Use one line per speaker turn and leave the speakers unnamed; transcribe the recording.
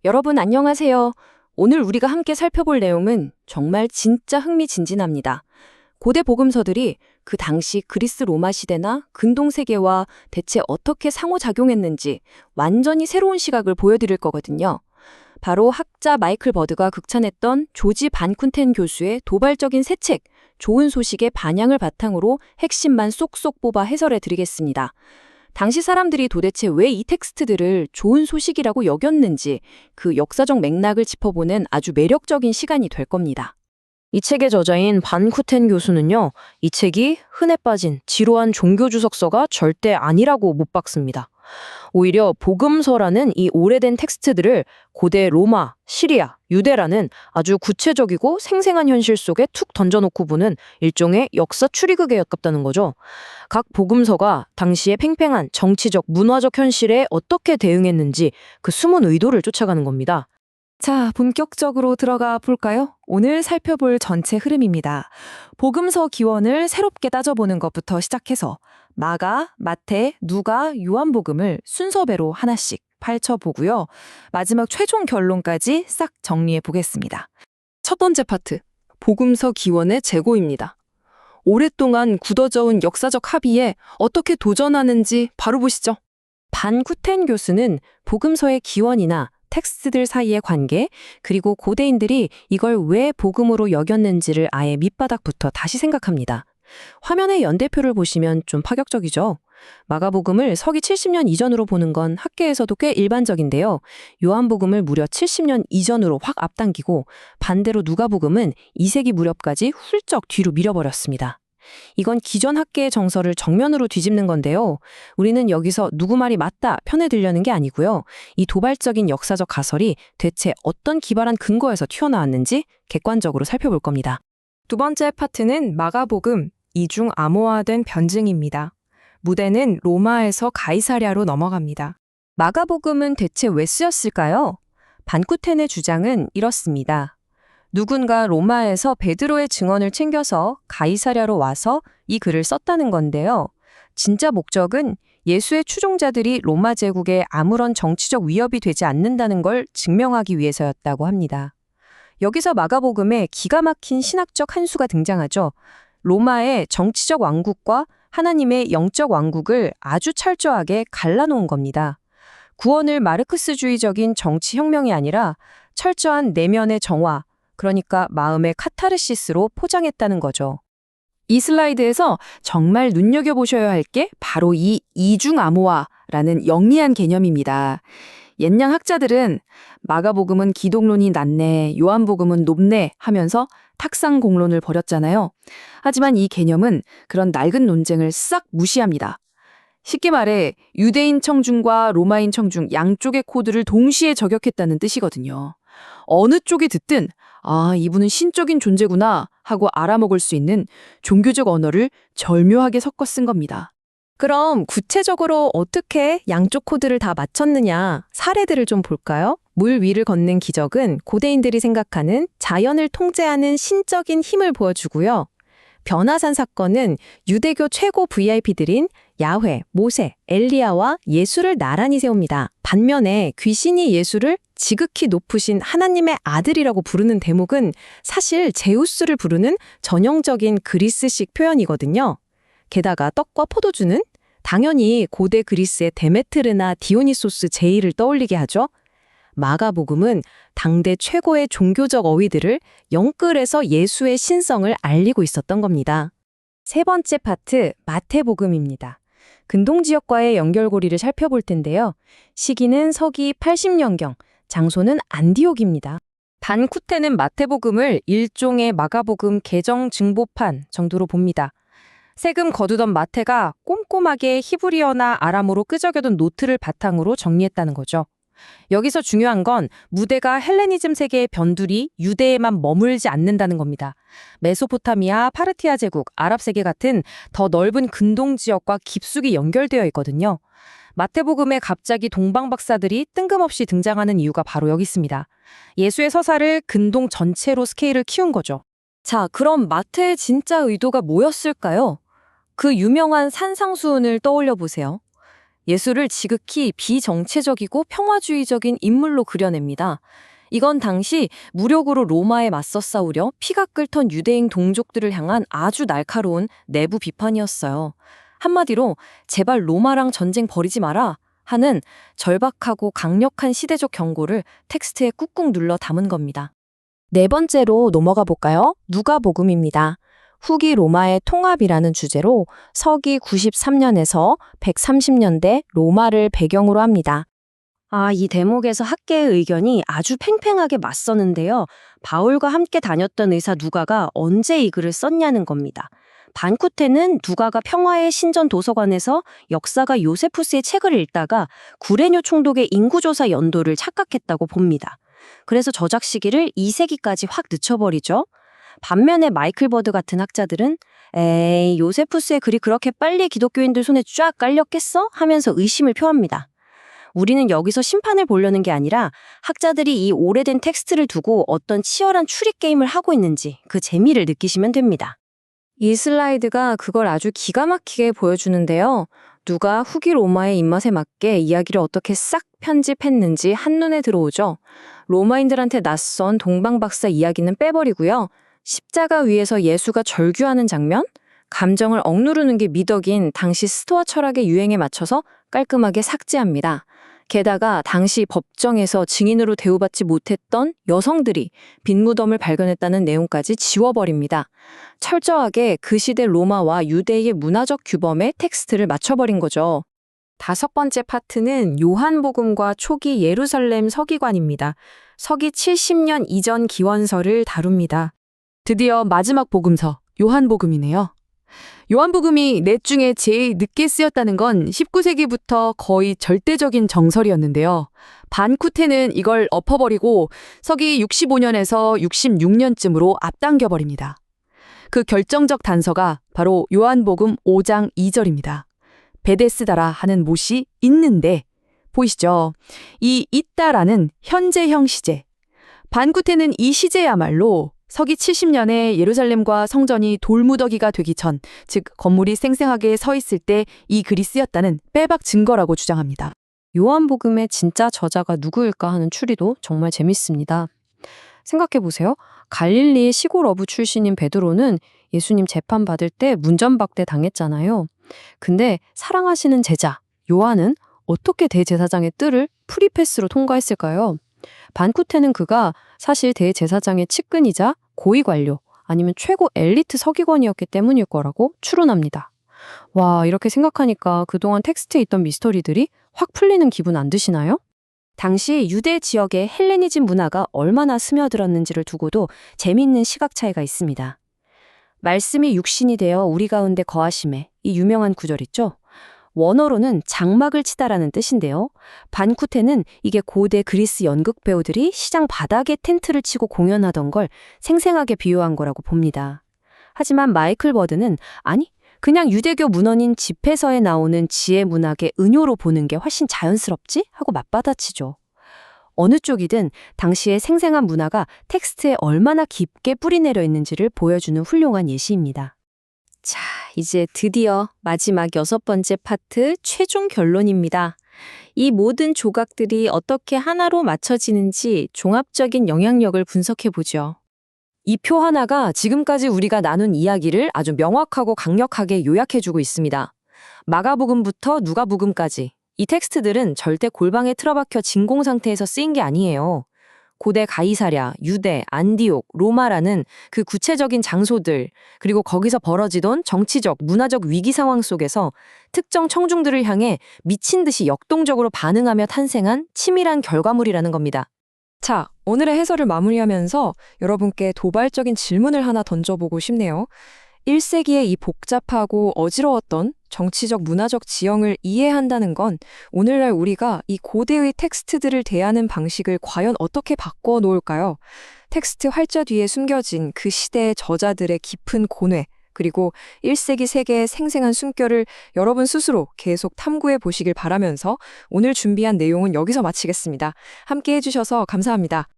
여러분 안녕하세요. 오늘 우리가 함께 살펴볼 내용은 정말 진짜 흥미진진합니다. 고대 복음서들이 그 당시 그리스 로마 시대나 근동 세계와 대체 어떻게 상호작용했는지 완전히 새로운 시각을 보여드릴 거거든요. 바로 학자 마이클 버드가 극찬했던 조지 반 쿤텐 교수의 도발적인 새 책, 좋은 소식의 반향을 바탕으로 핵심만 쏙쏙 뽑아 해설해 드리겠습니다. 당시 사람들이 도대체 왜 이 텍스트들을 좋은 소식이라고 여겼는지 그 역사적 맥락을 짚어보는 아주 매력적인 시간이 될 겁니다.
이 책의 저자인 반 쿠텐 교수는요, 이 책이 흔해 빠진 지루한 종교주석서가 절대 아니라고 못 박습니다. 오히려 복음서라는 이 오래된 텍스트들을 고대 로마, 시리아, 유대라는 아주 구체적이고 생생한 현실 속에 툭 던져놓고 보는 일종의 역사 추리극에 가깝다는 거죠. 각 복음서가 당시의 팽팽한 정치적, 문화적 현실에 어떻게 대응했는지 그 숨은 의도를 쫓아가는 겁니다.
자, 본격적으로 들어가 볼까요? 오늘 살펴볼 전체 흐름입니다. 복음서 기원을 새롭게 따져보는 것부터 시작해서 마가, 마태, 누가, 요한복음을 순서대로 하나씩 펼쳐보고요. 마지막 최종 결론까지 싹 정리해 보겠습니다.
첫 번째 파트, 복음서 기원의 재고입니다. 오랫동안 굳어져온 역사적 합의에 어떻게 도전하는지 바로 보시죠.
반 쿠텐 교수는 복음서의 기원이나 텍스트들 사이의 관계, 그리고 고대인들이 이걸 왜 복음으로 여겼는지를 아예 밑바닥부터 다시 생각합니다. 화면의 연대표를 보시면 좀 파격적이죠? 마가복음을 서기 70년 이전으로 보는 건 학계에서도 꽤 일반적인데요. 요한복음을 무려 70년 이전으로 확 앞당기고 반대로 누가복음은 2세기 무렵까지 훌쩍 뒤로 밀어버렸습니다. 이건 기존 학계의 정서를 정면으로 뒤집는 건데요. 우리는 여기서 누구 말이 맞다 편에 들려는 게 아니고요. 이 도발적인 역사적 가설이 대체 어떤 기발한 근거에서 튀어나왔는지 객관적으로 살펴볼 겁니다.
두 번째 파트는 마가복음, 이중 암호화된 변증입니다. 무대는 로마에서 가이사랴로 넘어갑니다.
마가복음은 대체 왜 쓰였을까요? 반쿠텐의 주장은 이렇습니다. 누군가 로마에서 베드로의 증언을 챙겨서 가이사랴로 와서 이 글을 썼다는 건데요. 진짜 목적은 예수의 추종자들이 로마 제국에 아무런 정치적 위협이 되지 않는다는 걸 증명하기 위해서였다고 합니다. 여기서 마가복음에 기가 막힌 신학적 한 수가 등장하죠. 로마의 정치적 왕국과 하나님의 영적 왕국을 아주 철저하게 갈라놓은 겁니다. 구원을 마르크스주의적인 정치혁명이 아니라 철저한 내면의 정화, 그러니까 마음의 카타르시스로 포장했다는 거죠.
이 슬라이드에서 정말 눈여겨보셔야 할 게 바로 이 이중 암호화라는 영리한 개념입니다. 옛날 학자들은 마가복음은 기독론이 낮네, 요한복음은 높네 하면서 탁상 공론을 벌였잖아요. 하지만 이 개념은 그런 낡은 논쟁을 싹 무시합니다. 쉽게 말해 유대인 청중과 로마인 청중 양쪽의 코드를 동시에 저격했다는 뜻이거든요. 어느 쪽이 듣든 아, 이분은 신적인 존재구나 하고 알아먹을 수 있는 종교적 언어를 절묘하게 섞어 쓴 겁니다.
그럼 구체적으로 어떻게 양쪽 코드를 다 맞췄느냐 사례들을 좀 볼까요? 물 위를 걷는 기적은 고대인들이 생각하는 자연을 통제하는 신적인 힘을 보여주고요. 변화산 사건은 유대교 최고 VIP들인 야훼, 모세, 엘리야와 예수를 나란히 세웁니다. 반면에 귀신이 예수를 지극히 높으신 하나님의 아들이라고 부르는 대목은 사실 제우스를 부르는 전형적인 그리스식 표현이거든요. 게다가 떡과 포도주는 당연히 고대 그리스의 데메트르나 디오니소스 제이를 떠올리게 하죠. 마가복음은 당대 최고의 종교적 어휘들을 영끌해서 예수의 신성을 알리고 있었던 겁니다. 세 번째 파트, 마태복음입니다. 근동 지역과의 연결고리를 살펴볼 텐데요. 시기는 서기 80년경, 장소는 안디옥입니다. 반 쿠텐은 마태복음을 일종의 마가복음 개정 증보판 정도로 봅니다. 세금 거두던 마태가 꼼꼼하게 히브리어나 아람어로 끄적여둔 노트를 바탕으로 정리했다는 거죠. 여기서 중요한 건 무대가 헬레니즘 세계의 변두리 유대에만 머물지 않는다는 겁니다. 메소포타미아, 파르티아 제국, 아랍 세계 같은 더 넓은 근동 지역과 깊숙이 연결되어 있거든요. 마태복음에 갑자기 동방 박사들이 뜬금없이 등장하는 이유가 바로 여기 있습니다. 예수의 서사를 근동 전체로 스케일을 키운 거죠.
자, 그럼 마태의 진짜 의도가 뭐였을까요? 그 유명한 산상수훈을 떠올려 보세요. 예수를 지극히 비정체적이고 평화주의적인 인물로 그려냅니다. 이건 당시 무력으로 로마에 맞서 싸우려 피가 끓던 유대인 동족들을 향한 아주 날카로운 내부 비판이었어요. 한마디로 제발 로마랑 전쟁 벌이지 마라 하는 절박하고 강력한 시대적 경고를 텍스트에 꾹꾹 눌러 담은 겁니다.
네 번째로 넘어가 볼까요? 누가복음입니다. 후기 로마의 통합이라는 주제로 서기 93년에서 130년대 로마를 배경으로 합니다.
이 대목에서 학계의 의견이 아주 팽팽하게 맞서는데요. 바울과 함께 다녔던 의사 누가가 언제 이 글을 썼냐는 겁니다. 반쿠테는 누가가 평화의 신전 도서관에서 역사가 요세푸스의 책을 읽다가 구레뇨 총독의 인구조사 연도를 착각했다고 봅니다. 그래서 저작 시기를 2세기까지 확 늦춰버리죠. 반면에 마이클 버드 같은 학자들은 에이, 요세푸스의 글이 그렇게 빨리 기독교인들 손에 쫙 깔렸겠어? 하면서 의심을 표합니다. 우리는 여기서 심판을 보려는 게 아니라 학자들이 이 오래된 텍스트를 두고 어떤 치열한 추리 게임을 하고 있는지 그 재미를 느끼시면 됩니다.
이 슬라이드가 그걸 아주 기가 막히게 보여주는데요. 누가 후기 로마의 입맛에 맞게 이야기를 어떻게 싹 편집했는지 한눈에 들어오죠. 로마인들한테 낯선 동방박사 이야기는 빼버리고요. 십자가 위에서 예수가 절규하는 장면? 감정을 억누르는 게 미덕인 당시 스토아 철학의 유행에 맞춰서 깔끔하게 삭제합니다. 게다가 당시 법정에서 증인으로 대우받지 못했던 여성들이 빈무덤을 발견했다는 내용까지 지워버립니다. 철저하게 그 시대 로마와 유대의 문화적 규범에 텍스트를 맞춰버린 거죠. 다섯 번째 파트는 요한복음과 초기 예루살렘 서기관입니다. 서기 70년 이전 기원서를 다룹니다.
드디어 마지막 복음서, 요한복음이네요. 요한복음이 넷 중에 제일 늦게 쓰였다는 건 19세기부터 거의 절대적인 정설이었는데요. 반쿠테는 이걸 엎어버리고 서기 65년에서 66년쯤으로 앞당겨버립니다. 그 결정적 단서가 바로 요한복음 5장 2절입니다. 베데스다라 하는 못이 있는데, 보이시죠? 이 있다라는 현재형 시제. 반쿠테는 이 시제야말로 서기 70년에 예루살렘과 성전이 돌무더기가 되기 전, 즉 건물이 쌩쌩하게 서 있을 때 이 글이 쓰였다는 빼박 증거라고 주장합니다.
요한복음의 진짜 저자가 누구일까 하는 추리도 정말 재밌습니다. 생각해보세요. 갈릴리의 시골 어부 출신인 베드로는 예수님 재판받을 때 문전박대 당했잖아요. 근데 사랑하시는 제자 요한은 어떻게 대제사장의 뜰을 프리패스로 통과했을까요? 반쿠테는 그가 사실 대제사장의 측근이자 고위관료 아니면 최고 엘리트 서기관이었기 때문일 거라고 추론합니다. 와, 이렇게 생각하니까 그동안 텍스트에 있던 미스터리들이 확 풀리는 기분 안 드시나요? 당시 유대 지역의 헬레니즘 문화가 얼마나 스며들었는지를 두고도 재미있는 시각 차이가 있습니다. 말씀이 육신이 되어 우리 가운데 거하심에, 이 유명한 구절 있죠? 원어로는 장막을 치다라는 뜻인데요. 반쿠테는 이게 고대 그리스 연극 배우들이 시장 바닥에 텐트를 치고 공연하던 걸 생생하게 비유한 거라고 봅니다. 하지만 마이클 버드는 아니, 그냥 유대교 문헌인 집회서에 나오는 지혜 문학의 은요로 보는 게 훨씬 자연스럽지? 하고 맞받아치죠. 어느 쪽이든 당시의 생생한 문화가 텍스트에 얼마나 깊게 뿌리내려 있는지를 보여주는 훌륭한 예시입니다. 자, 이제 드디어 마지막 6번째 파트 최종 결론입니다. 이 모든 조각들이 어떻게 하나로 맞춰지는지 종합적인 영향력을 분석해보죠. 이 표 하나가 지금까지 우리가 나눈 이야기를 아주 명확하고 강력하게 요약해주고 있습니다. 마가복음부터 누가복음까지 이 텍스트들은 절대 골방에 틀어박혀 진공 상태에서 쓰인 게 아니에요. 고대 가이사랴, 유대, 안디옥, 로마라는 그 구체적인 장소들, 그리고 거기서 벌어지던 정치적, 문화적 위기 상황 속에서 특정 청중들을 향해 미친 듯이 역동적으로 반응하며 탄생한 치밀한 결과물이라는 겁니다.
자, 오늘의 해설을 마무리하면서 여러분께 도발적인 질문을 하나 던져보고 싶네요. 1세기의 이 복잡하고 어지러웠던 정치적 문화적 지형을 이해한다는 건 오늘날 우리가 이 고대의 텍스트들을 대하는 방식을 과연 어떻게 바꿔 놓을까요? 텍스트 활자 뒤에 숨겨진 그 시대의 저자들의 깊은 고뇌, 그리고 1세기 세계의 생생한 숨결을 여러분 스스로 계속 탐구해 보시길 바라면서 오늘 준비한 내용은 여기서 마치겠습니다. 함께 해주셔서 감사합니다.